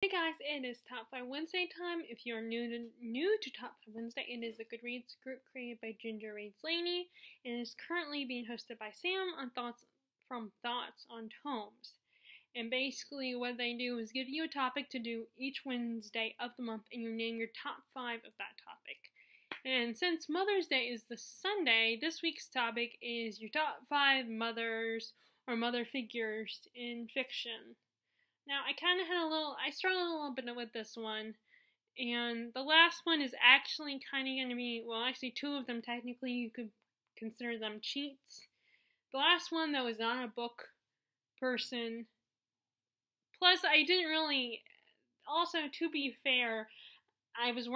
Hey guys, it is Top 5 Wednesday time. If you're new to Top 5 Wednesday, it is a Goodreads group created by Ginger Reads Laney and is currently being hosted by Sam on Thoughts on Tomes. And basically what they do is give you a topic to do each Wednesday of the month and you name your top 5 of that topic. And since Mother's Day is the Sunday, this week's topic is your top 5 mothers or mother figures in fiction. Now, I struggled a little bit with this one, and the last one is actually kind of going to be, well, actually two of them technically you could consider them cheats. The last one, though, is not a book person. Plus, I didn't really, also, to be fair, I've been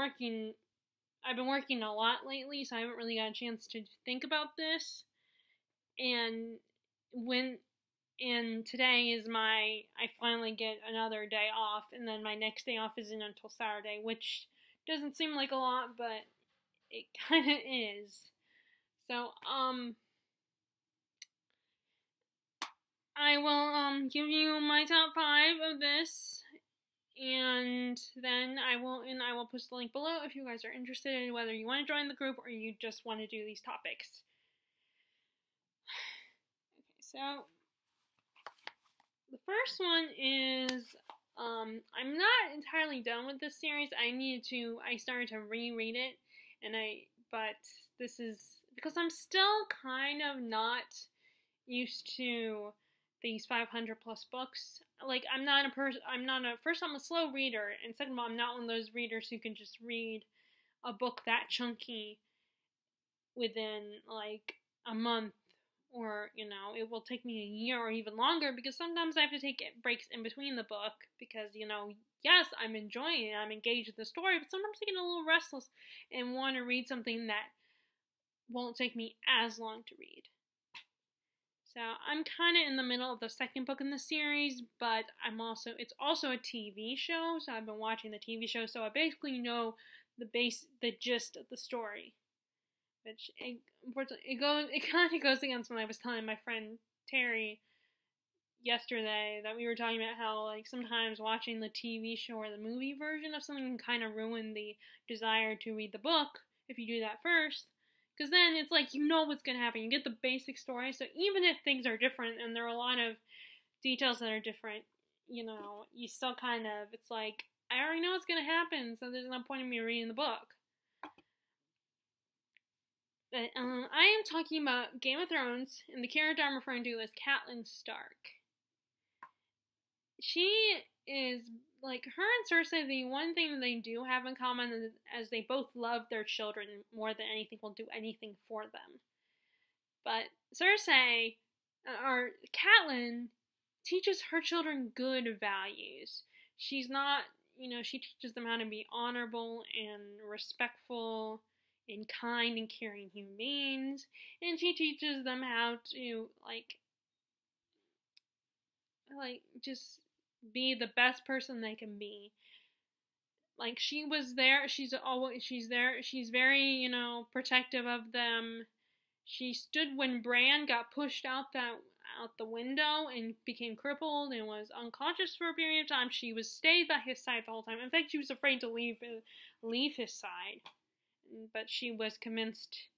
working a lot lately, so I haven't really got a chance to think about this, and today is I finally get another day off, and then my next day off isn't until Saturday, which doesn't seem like a lot, but it kind of is. So, I will, give you my top 5 of this, and then I will post the link below if you guys are interested in whether you want to join the group or you just want to do these topics. Okay, so the first one is, I'm not entirely done with this series. I started to reread it, but this is, because I'm still kind of not used to these 500 plus books. Like, first, I'm a slow reader, and second of all, I'm not one of those readers who can just read a book that chunky within, like, a month. Or, it will take me a year or even longer, because sometimes I have to take breaks in between the book because, yes, I'm enjoying it, I'm engaged with the story, but sometimes I get a little restless and want to read something that won't take me as long to read. So I'm kind of in the middle of the second book in the series, but it's also a TV show, so I've been watching the TV show, so I basically know the gist of the story. Which it kind of goes against when I was telling my friend Terry yesterday that we were talking about how, like, sometimes watching the TV show or the movie version of something can kind of ruin the desire to read the book if you do that first. Because then it's like, what's going to happen. You get the basic story, so even if things are different and there are a lot of details that are different, you still kind of, it's like, I already know what's going to happen, so there's no point in me reading the book. But, I am talking about Game of Thrones, and the character I'm referring to is Catelyn Stark. She is, like, her and Cersei, the one thing that they do have in common is they both love their children more than anything, will do anything for them. But Cersei, or Catelyn, teaches her children good values. She's not, she teaches them how to be honorable and respectful and kind and caring human beings, and she teaches them how to, like, just be the best person they can be. Like, she was there, she's there, she's very, protective of them. She stood when Bran got pushed out the window and became crippled and was unconscious for a period of time. She stayed by his side the whole time. In fact, she was afraid to leave his side. But she was convinced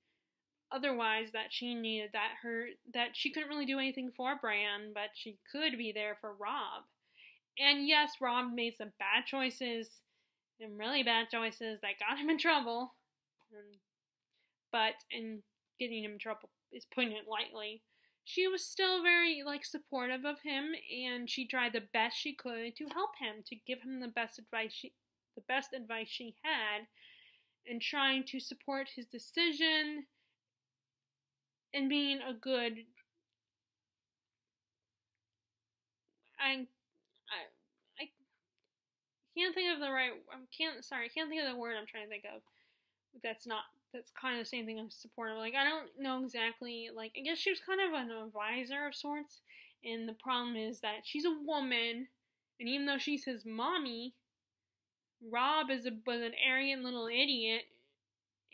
otherwise that she needed that she couldn't really do anything for Bran, but she could be there for Robb. And yes, Robb made some bad choices, and really bad choices that got him in trouble. But getting him in trouble is putting it lightly. She was still very, supportive of him, and she tried the best she could to help him, to give him the best advice she had, and trying to support his decision and being a good, I can't think of the word I'm trying to think of. That's kind of the same thing as supportive. Like, I don't know exactly, I guess she was kind of an advisor of sorts, and the problem is that she's a woman, and even though she's his mommy, Robb was an arrogant little idiot,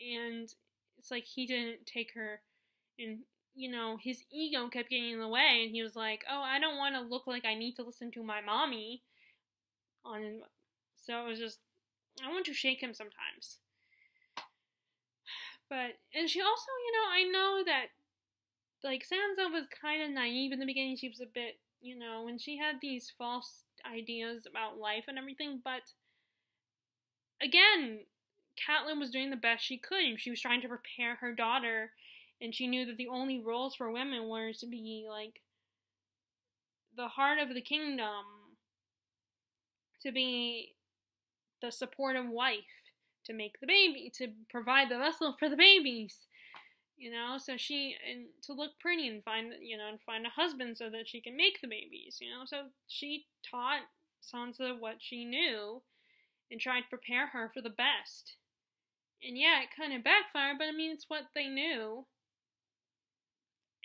and it's like he didn't take her, and, his ego kept getting in the way, and he was like, oh, I don't want to look like I need to listen to my mommy, So it was just, I want to shake him sometimes. But, and she also, I know that, like, Sansa was kind of naive in the beginning. She was a bit, when she had these false ideas about life and everything. But, again, Catelyn was doing the best she could. And she was trying to prepare her daughter. And she knew that the only roles for women were to be, like, the heart of the kingdom, to be the supportive wife, to make the baby, to provide the vessel for the babies, so and to look pretty and find a husband so that she can make the babies, so she taught Sansa what she knew and tried to prepare her for the best. And yeah, it kind of backfired, but I mean, it's what they knew.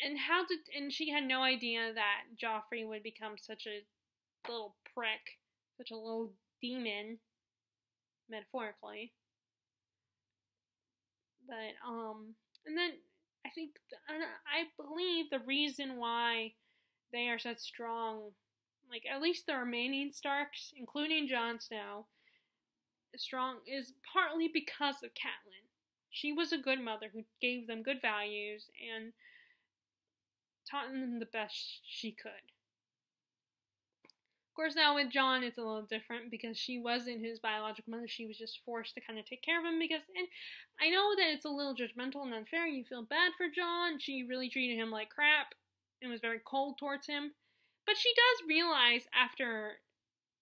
And she had no idea that Joffrey would become such a little prick, such a little demon, metaphorically. But, and then I believe the reason why they are such strong, like, at least the remaining Starks, including Jon Snow, strong, is partly because of Catelyn. She was a good mother who gave them good values and taught them the best she could. Of course, now with Jon, it's a little different because she wasn't his biological mother. She was just forced to kind of take care of him and I know that it's a little judgmental and unfair. You feel bad for Jon. She really treated him like crap and was very cold towards him. But she does realize after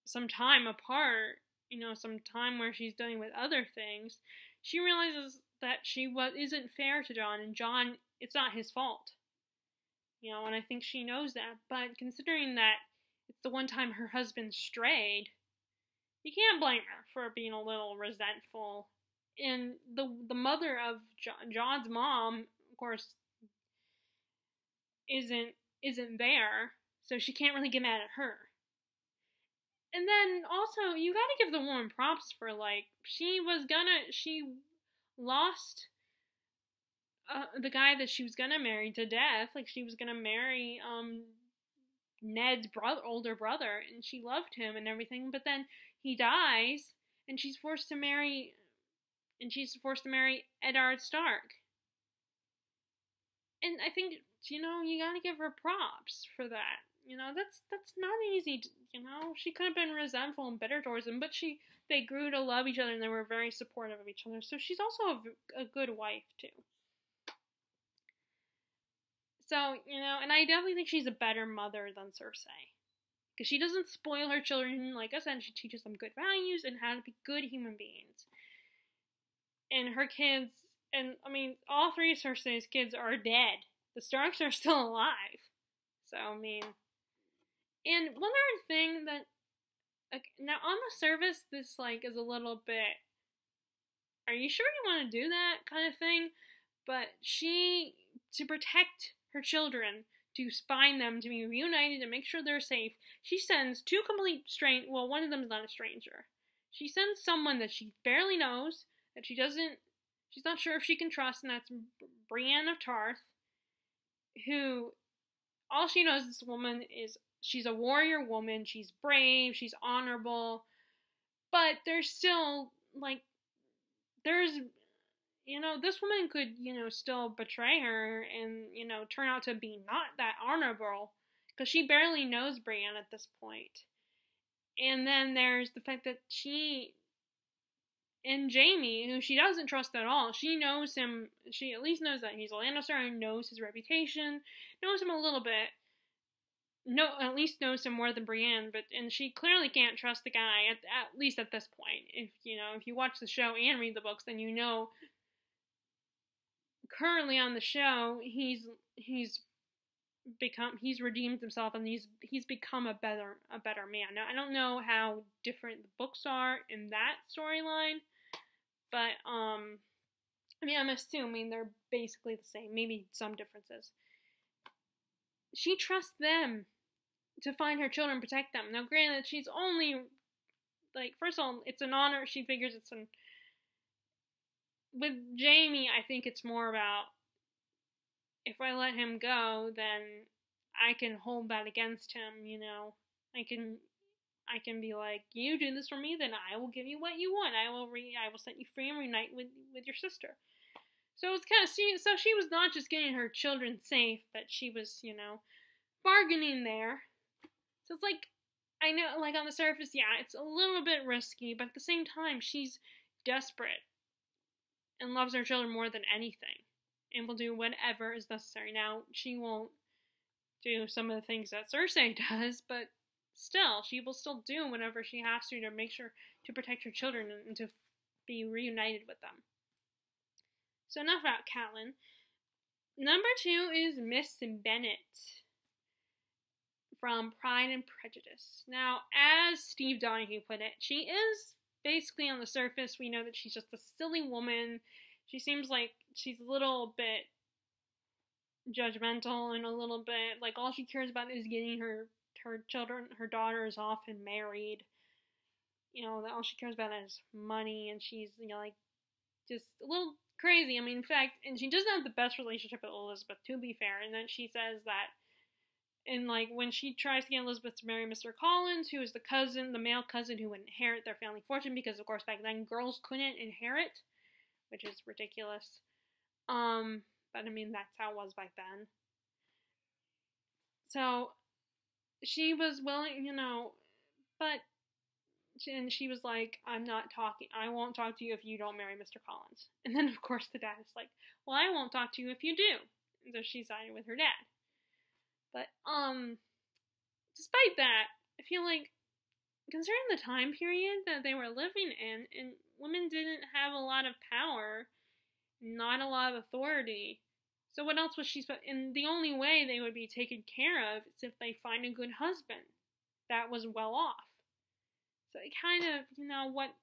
some time apart, some time where she's dealing with other things, she realizes that she isn't fair to Jon, and Jon, it's not his fault. And I think she knows that. But considering that it's the one time her husband strayed, you can't blame her for being a little resentful. And the mother of Jon's mom, of course, isn't there, so she can't really get mad at her. And then also, you gotta give the woman props for, like, she lost the guy that she was gonna marry to death. Like, she was gonna marry Ned's older brother, and she loved him and everything, but then he dies, and she's forced to marry Eddard Stark. And I think, you gotta give her props for that. That's not easy, She could have been resentful and bitter towards him, but they grew to love each other, and they were very supportive of each other, so she's also a good wife, too. So, and I definitely think she's a better mother than Cersei. Because she doesn't spoil her children, like I said, she teaches them good values and how to be good human beings. And her kids, and I mean, all three of Cersei's kids are dead. The Starks are still alive. So, I mean, and one other thing that, like, now on the surface, this, like, is a little bit, are you sure you want to do that kind of thing? But to protect her children, to find them, to be reunited, and make sure they're safe, she sends two complete well, one of them is not a stranger. She sends someone that she barely knows, that she's not sure if she can trust, and that's Brienne of Tarth, who, all she knows this woman is, she's a warrior woman, she's brave, she's honorable, but there's still, like, this woman could, still betray her and, turn out to be not that honorable, because she barely knows Brienne at this point. And then there's the fact that and Jaime, who she doesn't trust at all, she knows him, she at least knows that he's a Lannister and knows his reputation, knows him a little bit, at least knows him more than Brienne, and she clearly can't trust the guy, at least at this point. If you watch the show and read the books, then currently on the show, he's redeemed himself, and he's become a better man. Now, I don't know how different the books are in that storyline, but I mean, I'm assuming they're basically the same, maybe some differences. She trusts them to find her children and protect them. Now, granted, she's only, like, first of all, it's an honor. She figures with Jaime, I think it's more about, if I let him go, then I can hold that against him, I can be like, you do this for me, then I will give you what you want. I will set you free and reunite with your sister. So it's kind of so she was not just getting her children safe, but she was, bargaining there. So it's like, I know, like on the surface, yeah, it's a little bit risky, but at the same time, she's desperate and loves her children more than anything, and will do whatever is necessary. Now, she won't do some of the things that Cersei does, but still, she will still do whatever she has to make sure to protect her children and to be reunited with them. So enough about Catelyn. Number 2 is Miss Bennet from Pride and Prejudice. Now, as Steve Donahue put it, she is basically on the surface, we know that she's just a silly woman. She seems like she's a little bit judgmental and a little bit like all she cares about is getting her children, her daughters off and married. All she cares about is money, and she's, like just a little crazy. I mean, in fact, and she doesn't have the best relationship with Elizabeth, to be fair. And then she says that, and like when she tries to get Elizabeth to marry Mr. Collins, who is the male cousin who would inherit their family fortune, because of course back then girls couldn't inherit, which is ridiculous. But I mean, that's how it was back then. So she was willing, and she was like, I won't talk to you if you don't marry Mr. Collins. And then, of course, the dad is like, well, I won't talk to you if you do. And so she sided with her dad. But, despite that, I feel like, considering the time period that they were living in, and women didn't have a lot of power, not a lot of authority. So what else was she supposed, and the only way they would be taken care of is if they find a good husband that was well off. So it kind of,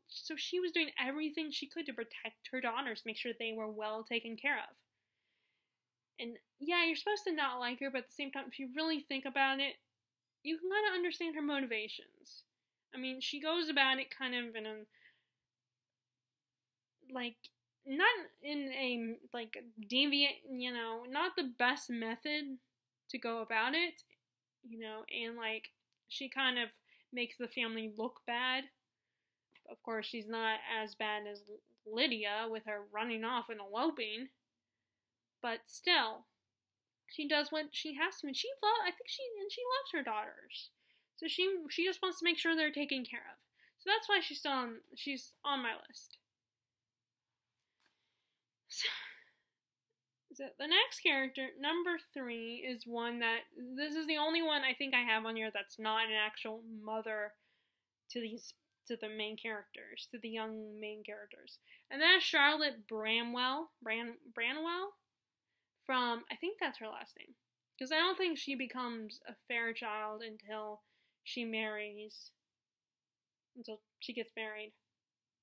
so she was doing everything she could to protect her daughters, make sure they were well taken care of. And yeah, you're supposed to not like her, but at the same time, if you really think about it, you can kind of understand her motivations. I mean, she goes about it kind of in a, like, not in a, like, deviant, not the best method to go about it, and, like, she kind of makes the family look bad. Of course, she's not as bad as Lydia with her running off and eloping, but still, she does what she has to, and she loves her daughters. So she just wants to make sure they're taken care of. So that's why she's on my list. So the next character, number 3, is one that, this is the only one I think I have on here that's not an actual mother to the main characters, to the young main characters. And that's Charlotte Branwell from, I think that's her last name. Because I don't think she becomes a Fairchild until she gets married.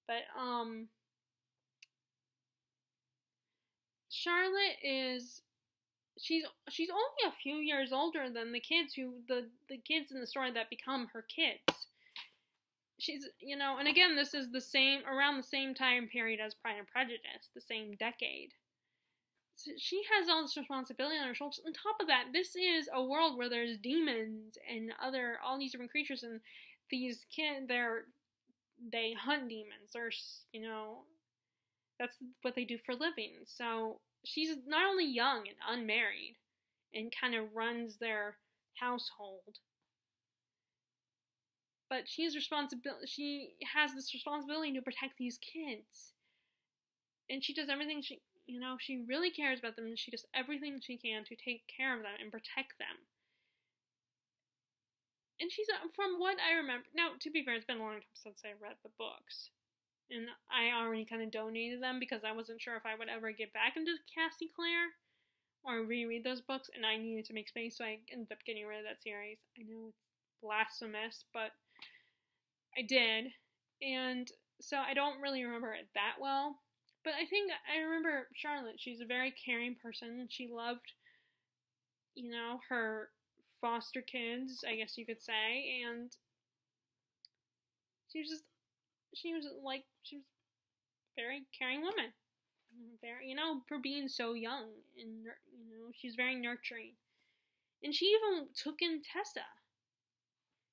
But, Charlotte is, she's only a few years older than the kids the kids in the story that become her kids. She's, and again, this is around the same time period as Pride and Prejudice, the same decade. So she has all this responsibility on her shoulders. On top of that, this is a world where there's demons and all these different creatures, and these kids, they hunt demons, or, that's what they do for a living. So she's not only young and unmarried and kind of runs their household, but she has this responsibility to protect these kids. And she does everything she really cares about them, and she does everything she can to take care of them and protect them. And she's, from what I remember, now, to be fair, it's been a long time since I read the books. And I already kind of donated them because I wasn't sure if I would ever get back into Cassie Clare or reread those books, and I needed to make space, so I ended up getting rid of that series. I know it's blasphemous, but I did. And so I don't really remember it that well. But I think I remember Charlotte. She's a very caring person. She loved, her foster kids, I guess you could say, and she was a very caring woman. Very, for being so young, and, she's very nurturing. And she even took in Tessa.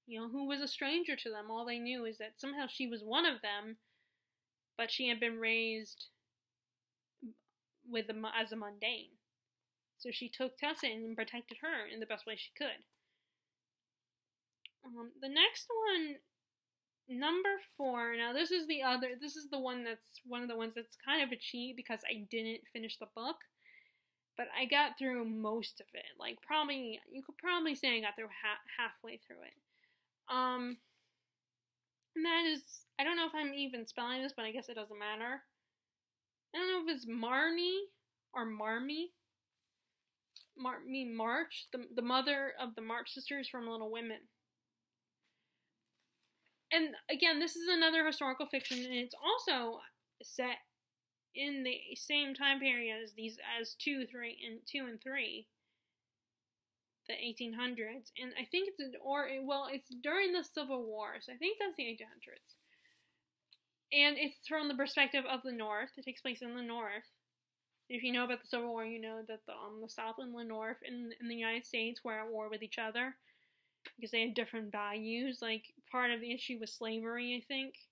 who was a stranger to them. All they knew is that somehow she was one of them, but she had been raised as a mundane. So she took Tessa and protected her in the best way she could. The next one, number 4. Now this is the one that's one of the ones that's kind of a cheat because I didn't finish the book, but I got through most of it. Like you could probably say I got through halfway through it. And that is, I don't know if I'm even spelling this, but I guess it doesn't matter. I don't know if it's Marnie or Marmee. March, the mother of the March sisters from Little Women. And again, this is another historical fiction, and it's also set in the same time period as 2 and 3, the 1800s. And I think it's during the Civil War, so I think that's the 1800s. And it's from the perspective of the North. It takes place in the North. If you know about the Civil War, you know that the South and the North in the United States were at war with each other because they had different values. Like, part of the issue was slavery, I think.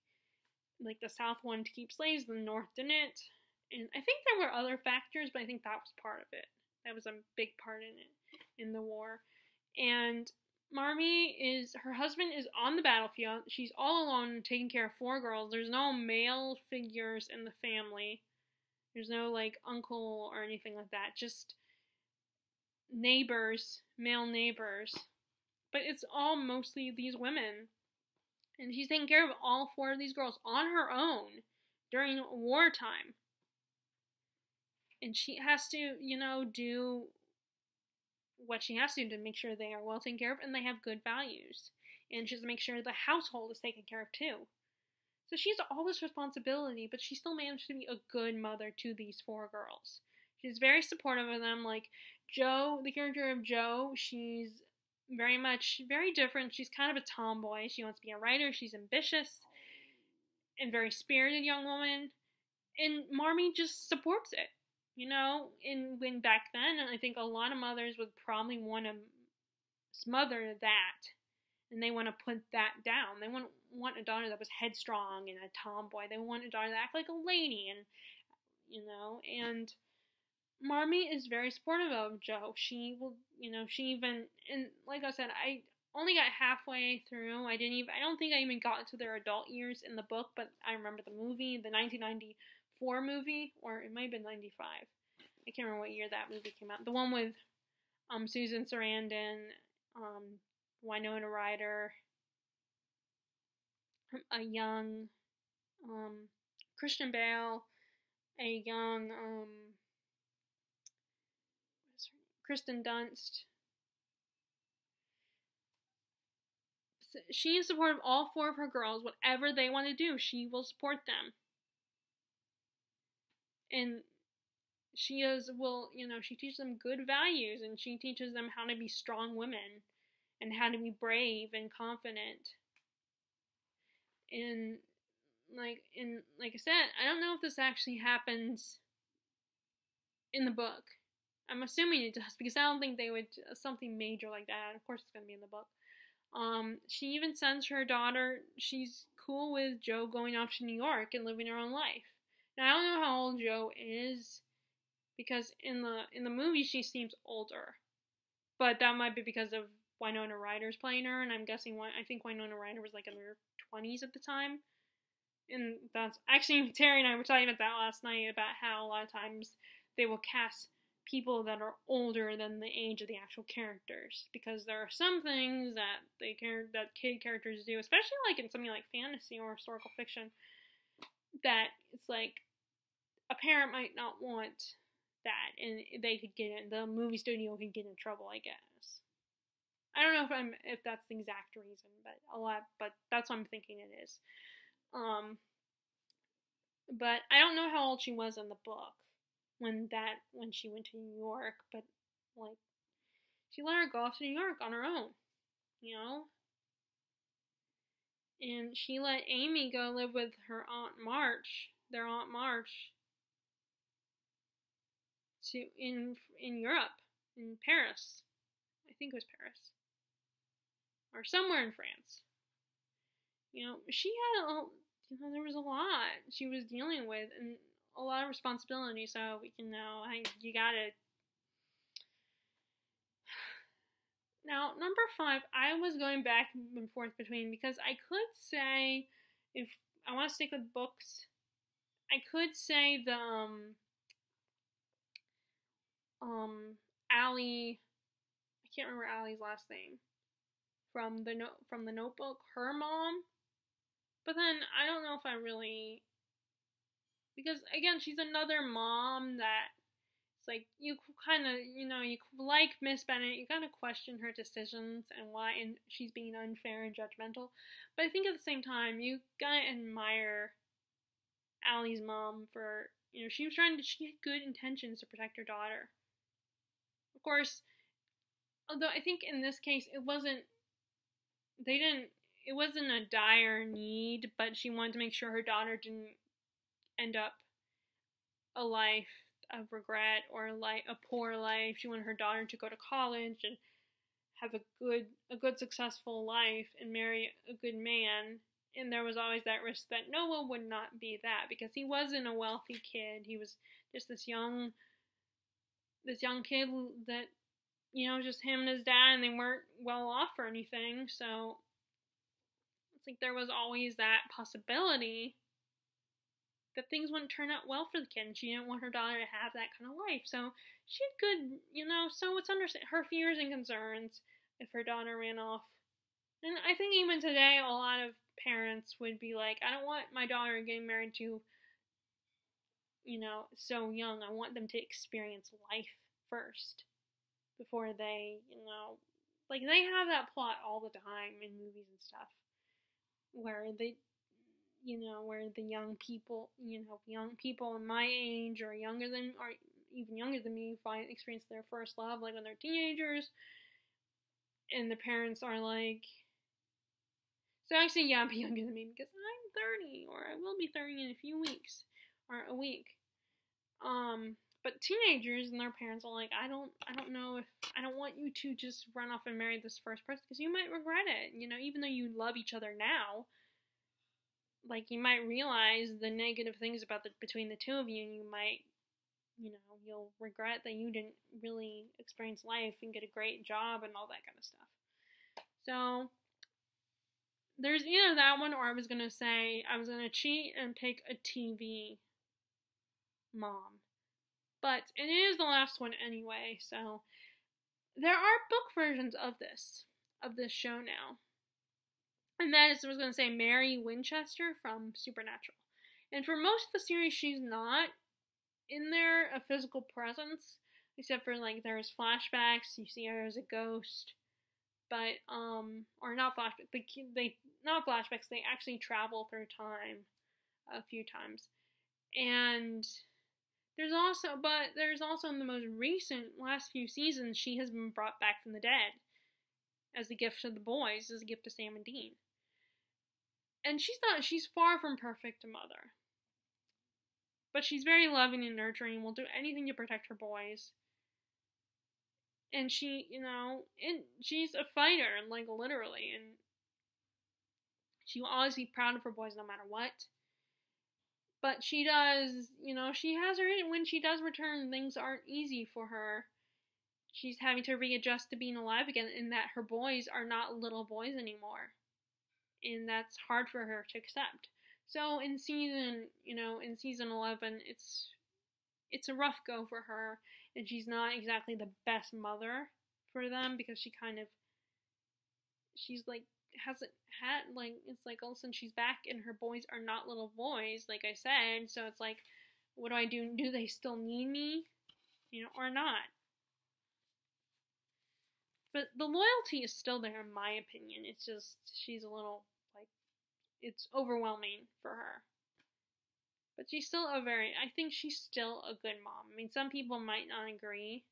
Like, the South wanted to keep slaves, the North didn't. And I think there were other factors, but I think that was part of it. That was a big part in it, in the war. And Marmee her husband is on the battlefield. She's all alone taking care of 4 girls. There's no male figures in the family. There's no, like, uncle or anything like that. Just neighbors, male neighbors. But it's all mostly these women. And she's taking care of all 4 of these girls on her own during wartime. And she has to, do what she has to make sure they are well taken care of and they have good values. And she has to make sure the household is taken care of too. So she has all this responsibility, but she still managed to be a good mother to these 4 girls. She's very supportive of them. Like, Jo, the character of Jo, she's very different. She's kind of a tomboy. She wants to be a writer. She's ambitious and very spirited young woman. And Marmee just supports it, And when back then, I think a lot of mothers would probably want to smother that. And they want to put that down. They want a daughter that was headstrong and a tomboy. They want a daughter that acted like a lady, and And Marmee is very supportive of Jo. She will, she even, and like I said, I only got halfway through. I don't think I even got to their adult years in the book, but I remember the movie, the 1994 movie, or it might have been 95. I can't remember what year that movie came out. The one with Susan Sarandon, Winona Ryder, a young Christian Bale, a young Kristen Dunst. She is supportive of all 4 of her girls. Whatever they want to do, she will support them. And she teaches them good values, and she teaches them how to be strong women and how to be brave and confident. And like I said, I don't know if this actually happens in the book. I'm assuming it does, because I don't think they would something major like that. Of course, it's going to be in the book. She even sends her daughter. She's cool with Jo going off to New York and living her own life. Now, I don't know how old Jo is, because in the movie she seems older, but that might be because of Winona Ryder's playing her, and I'm guessing I think Winona Ryder was like in her 20s at the time. And that's actually, Terry and I were talking about that last night, about how a lot of times they will cast people that are older than the age of the actual characters, because there are some things that kid characters do, especially like in something like fantasy or historical fiction, that it's like a parent might not want that, and the movie studio could get in trouble, I guess. I don't know if that's the exact reason, but that's what I'm thinking it is. But I don't know how old she was in the book when she went to New York, but like, she let her go off to New York on her own, and she let Amy go live with their Aunt March, in Europe, in Paris. I think it was Paris. or somewhere in France. She had there was a lot she was dealing with and a lot of responsibility. So you gotta. Now, number 5, I was going back and forth between, because I could say, if I want to stick with books, I could say the Allie, I can't remember Allie's last name from the Notebook, her mom. But then I don't know if I really, because again, she's another mom that it's like you kind of you like Miss Bennett, you kind of question her decisions and why, and she's being unfair and judgmental. But I think at the same time you gotta admire Allie's mom for she had good intentions to protect her daughter. Of course, although I think in this case it wasn't a dire need, but she wanted to make sure her daughter didn't end up a life of regret or a poor life. She wanted her daughter to go to college and have a good successful life and marry a good man. And there was always that risk that Noah would not be that, because he wasn't a wealthy kid. He was just this young kid that just him and his dad, and they weren't well off or anything. So it's like there was always that possibility that things wouldn't turn out well for the kid, and she didn't want her daughter to have that kind of life. So she had good, so it's her fears and concerns if her daughter ran off. And I think even today, a lot of parents would be like, I don't want my daughter getting married to, so young. I want them to experience life first before they, like they have that plot all the time in movies and stuff, where where the young people in my age or even younger than me experience their first love, like when they're teenagers, and the parents are like, so actually, yeah, be younger than me because I'm 30, or I will be 30 in a few weeks, or a week. But teenagers and their parents are like, I don't want you to just run off and marry this first person because you might regret it. Even though you love each other now, like you might realize the negative things between the two of you, and you might, you'll regret that you didn't really experience life and get a great job and all that kind of stuff. So there's either that one, or I was going to cheat and pick a TV mom. But it is the last one anyway, so there are book versions of this show now. And that is, I was going to say, Mary Winchester from Supernatural. And for most of the series, she's not in there, a physical presence, except for, like, there's flashbacks, you see her as a ghost. But, or not flashbacks, not flashbacks, they actually travel through time a few times. And there's also in the most recent last few seasons, she has been brought back from the dead as a gift to the boys, as a gift to Sam and Dean. And she's far from perfect a mother. But she's very loving and nurturing, will do anything to protect her boys. And she, she's a fighter, like literally, and she will always be proud of her boys no matter what. But she does, she has her, when she does return, things aren't easy for her. She's having to readjust to being alive again, and that her boys are not little boys anymore. And that's hard for her to accept. So in season 11, it's a rough go for her, and she's not exactly the best mother for them, because she's like, hasn't had, like, it's like all of a sudden she's back and her boys are not little boys, like I said, so it's like, what do I do? Do they still need me? Or not? But the loyalty is still there, in my opinion. It's just, she's a little, like, it's overwhelming for her. But she's still I think she's still a good mom. I mean, some people might not agree.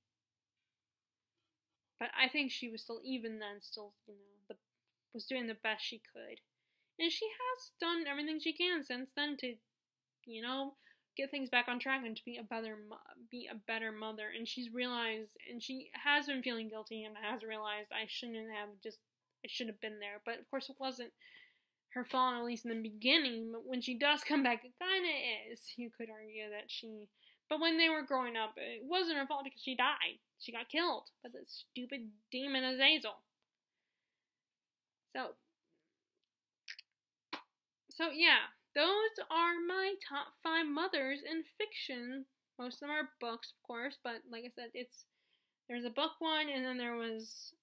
But I think she was still, even then, was doing the best she could. And she has done everything she can since then to, get things back on track and to be a better mother. And she's realized, and she has been feeling guilty and has realized, I shouldn't have just it should have been there. But of course, it wasn't her fault, at least in the beginning. But when she does come back, it kind of is. You could argue that she. But when they were growing up, it wasn't her fault because she died. She got killed by the stupid demon Azazel. So yeah, those are my top 5 mothers in fiction. Most of them are books, of course, but like I said, there's a book one, and then there was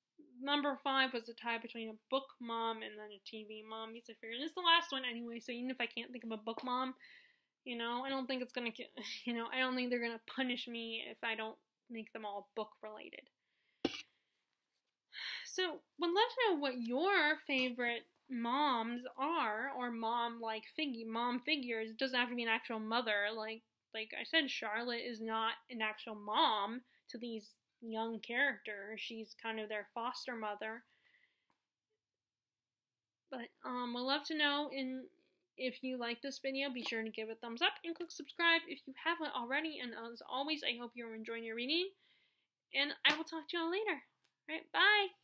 number 5 was a tie between a book mom and then a TV mom. Because I figured it's the last one anyway, so even if I can't think of a book mom, I don't think it's gonna, I don't think they're gonna punish me if I don't make them all book related. So, would love to know what your favorite moms are, or mom figures. It doesn't have to be an actual mother. Like I said, Charlotte is not an actual mom to these young characters. She's kind of their foster mother. But would love to know if you like this video. Be sure to give it a thumbs up and click subscribe if you haven't already. And as always, I hope you're enjoying your reading. And I will talk to y'all later. All right, bye.